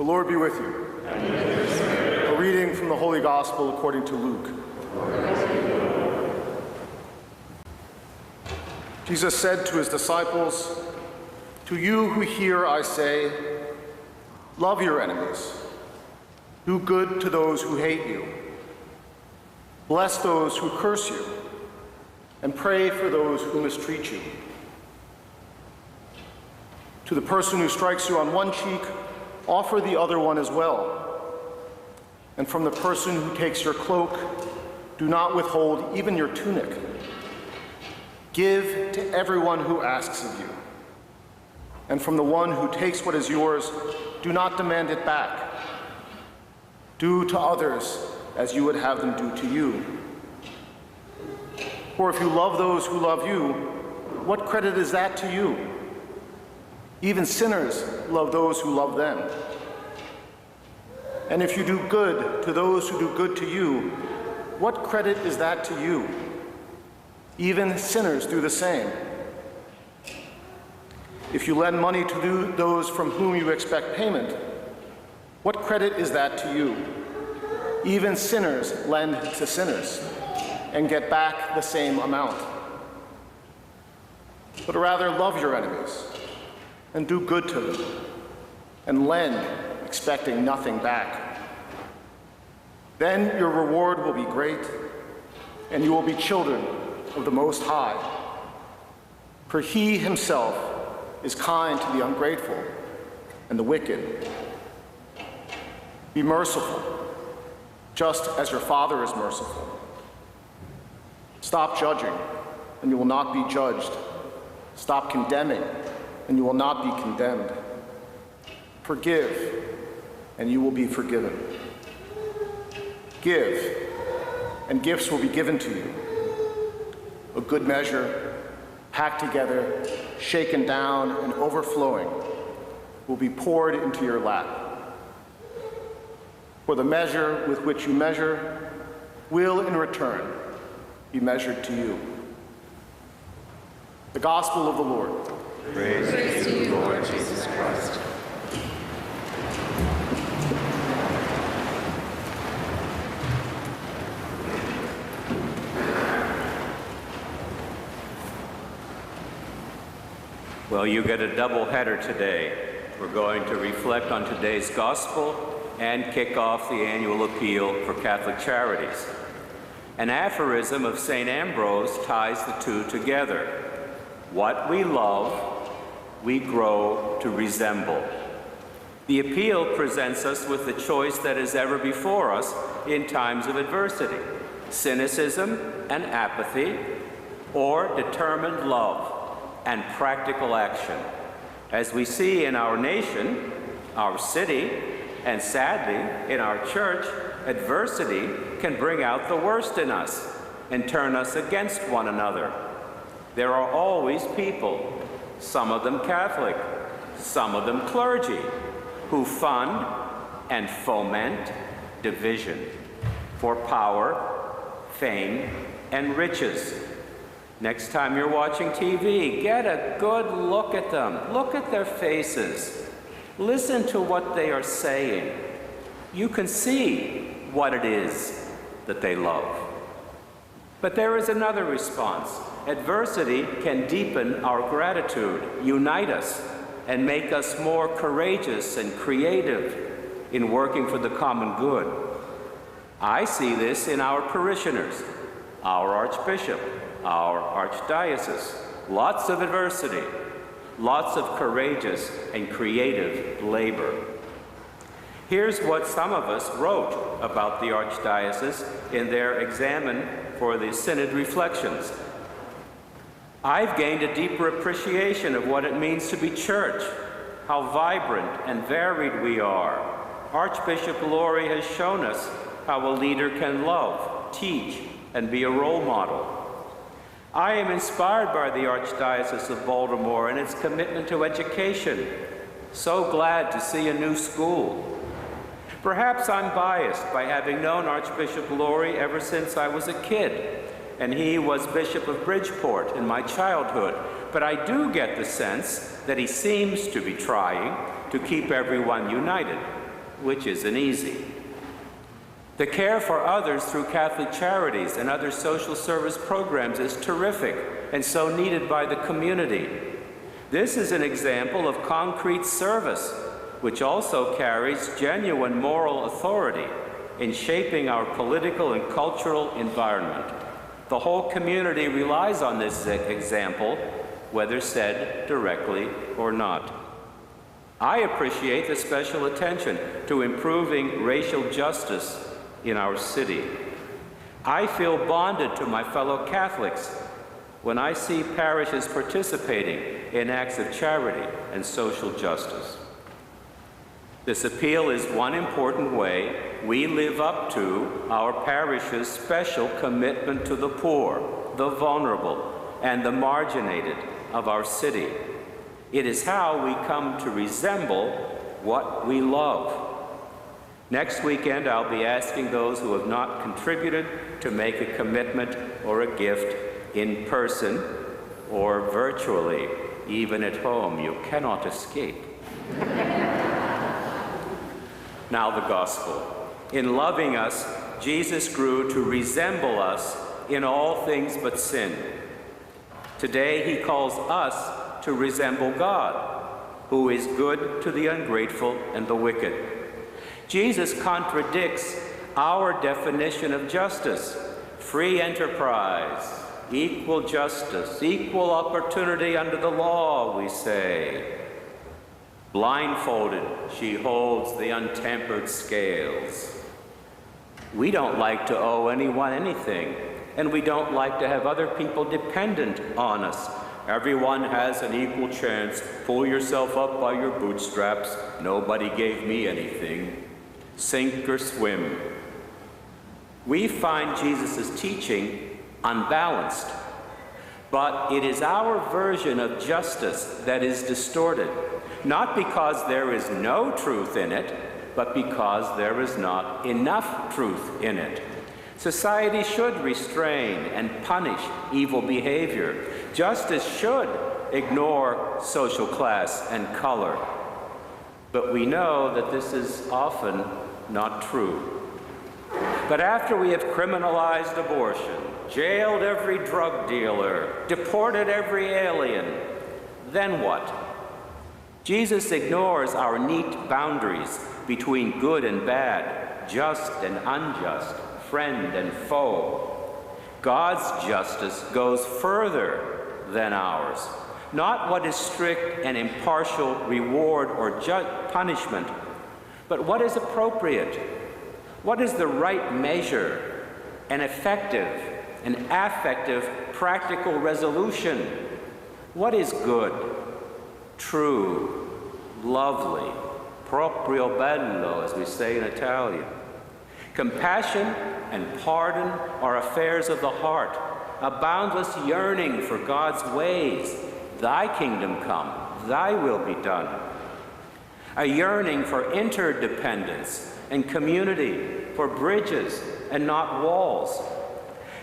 The Lord be with you. A reading from the Holy Gospel according to Luke. Jesus said to his disciples, "To you who hear I say, love your enemies, do good to those who hate you, bless those who curse you, and pray for those who mistreat you. To the person who strikes you on one cheek, offer the other one as well. And from the person who takes your cloak, do not withhold even your tunic. Give to everyone who asks of you. And from the one who takes what is yours, do not demand it back. Do to others as you would have them do to you. For if you love those who love you, what credit is that to you? Even sinners love those who love them. And if you do good to those who do good to you, what credit is that to you? Even sinners do the same. If you lend money to those from whom you expect payment, what credit is that to you? Even sinners lend to sinners and get back the same amount. But rather love your enemies and do good to them, and lend, expecting nothing back. Then your reward will be great, and you will be children of the Most High. For he himself is kind to the ungrateful and the wicked. Be merciful, just as your Father is merciful. Stop judging, and you will not be judged. Stop condemning, and you will not be condemned. Forgive, and you will be forgiven. Give, and gifts will be given to you. A good measure, packed together, shaken down, and overflowing, will be poured into your lap. For the measure with which you measure will, in return, be measured to you." The Gospel of the Lord. Praise to you, Lord Jesus Christ. Well, you get a double header today. We're going to reflect on today's Gospel and kick off the annual appeal for Catholic Charities. An aphorism of St. Ambrose ties the two together. What we love, we grow to resemble. The appeal presents us with the choice that is ever before us in times of adversity: cynicism and apathy, or determined love and practical action. As we see in our nation, our city, and sadly in our church, adversity can bring out the worst in us and turn us against one another. There are always people, some of them Catholic, some of them clergy, who fund and foment division for power, fame, and riches. Next time you're watching TV, get a good look at them. Look at their faces. Listen to what they are saying. You can see what it is that they love. But there is another response. Adversity can deepen our gratitude, unite us, and make us more courageous and creative in working for the common good. I see this in our parishioners, our Archbishop, our Archdiocese. Lots of adversity, lots of courageous and creative labor. Here's what some of us wrote about the Archdiocese in their examen for the Synod Reflections. "I've gained a deeper appreciation of what it means to be church, how vibrant and varied we are. Archbishop Lori has shown us how a leader can love, teach, and be a role model. I am inspired by the Archdiocese of Baltimore and its commitment to education. So glad to see a new school. Perhaps I'm biased by having known Archbishop Lori ever since I was a kid, and he was Bishop of Bridgeport in my childhood, but I do get the sense that he seems to be trying to keep everyone united. which isn't easy. The care for others through Catholic Charities and other social service programs is terrific and so needed by the community. This is an example of concrete service, which also carries genuine moral authority in shaping our political and cultural environment. The whole community relies on this example, whether said directly or not. I appreciate the special attention to improving racial justice in our city. I feel bonded to my fellow Catholics when I see parishes participating in acts of charity and social justice. This appeal is one important way we live up to our parish's special commitment to the poor, the vulnerable, and the marginated of our city. It is how we come to resemble what we love. Next weekend, I'll be asking those who have not contributed to make a commitment or a gift in person or virtually, even at home. You cannot escape. Now the gospel. In loving us, Jesus grew to resemble us in all things but sin. Today, he calls us to resemble God, who is good to the ungrateful and the wicked. Jesus contradicts our definition of justice: free enterprise, equal justice, equal opportunity under the law, we say. Blindfolded, she holds the untempered scales. We don't like to owe anyone anything, and we don't like to have other people dependent on us. Everyone has an equal chance. Pull yourself up by your bootstraps. Nobody gave me anything. Sink or swim. We find Jesus' teaching unbalanced, but it is our version of justice that is distorted, not because there is no truth in it, but because there is not enough truth in it. Society should restrain and punish evil behavior. Justice should ignore social class and color. But we know that this is often not true. But after we have criminalized abortion, jailed every drug dealer, deported every alien, then what? Jesus ignores our neat boundaries between good and bad, just and unjust, friend and foe. God's justice goes further than ours. Not what is strict and impartial reward or punishment, but what is appropriate. What is the right measure, an effective, an affective, practical resolution? What is good, true, lovely, proprio bello, as we say in Italian? Compassion and pardon are affairs of the heart, a boundless yearning for God's ways. Thy kingdom come, thy will be done. A yearning for interdependence and community, for bridges and not walls.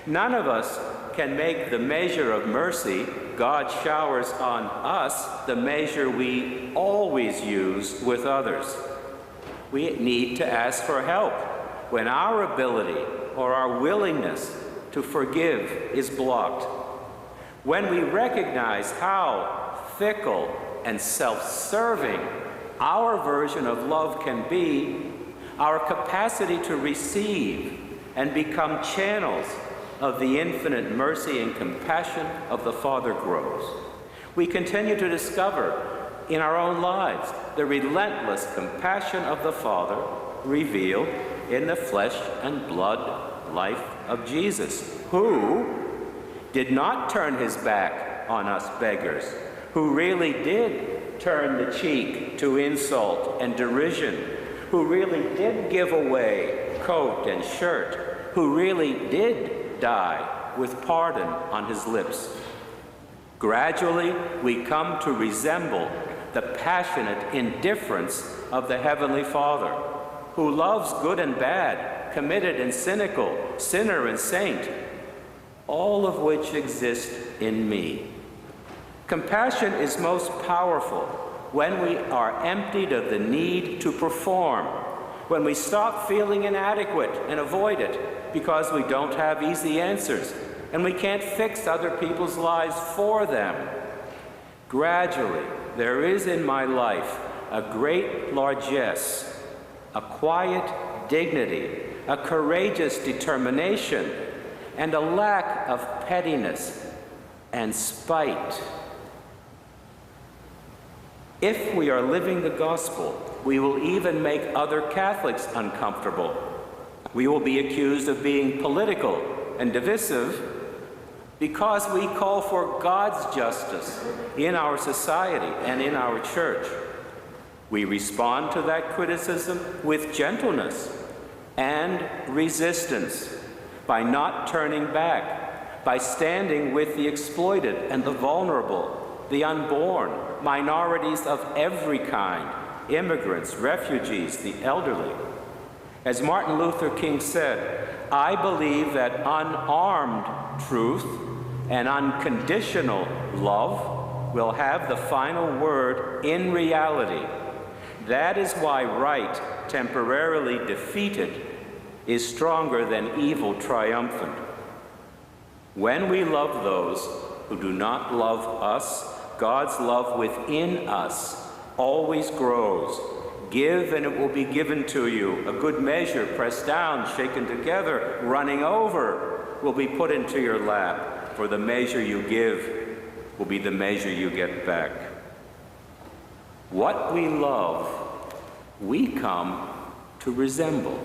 None of us can make the measure of mercy God showers on us the measure we always use with others. We need to ask for help when our ability or our willingness to forgive is blocked. When we recognize how fickle and self-serving our version of love can be, our capacity to receive and become channels of the infinite mercy and compassion of the Father grows. We continue to discover in our own lives the relentless compassion of the Father revealed in the flesh and blood life of Jesus, who did not turn his back on us beggars, who really did turn the cheek to insult and derision, who really did give away coat and shirt, who really did die with pardon on his lips. Gradually, we come to resemble the passionate indifference of the Heavenly Father, who loves good and bad, committed and cynical, sinner and saint, all of which exist in me. Compassion is most powerful when we are emptied of the need to perform, when we stop feeling inadequate and avoid it because we don't have easy answers and we can't fix other people's lives for them. Gradually, there is in my life a great largesse, a quiet dignity, a courageous determination, and a lack of pettiness and spite. If we are living the gospel, we will even make other Catholics uncomfortable. We will be accused of being political and divisive because we call for God's justice in our society and in our church. We respond to that criticism with gentleness and resistance, by not turning back, by standing with the exploited and the vulnerable, the unborn, minorities of every kind, immigrants, refugees, the elderly. As Martin Luther King said, I believe that unarmed truth and unconditional love will have the final word in reality. That is why right, temporarily defeated, is stronger than evil triumphant. When we love those who do not love us, God's love within us always grows. Give and it will be given to you. A good measure, pressed down, shaken together, running over, will be put into your lap. For the measure you give will be the measure you get back. What we love, we come to resemble.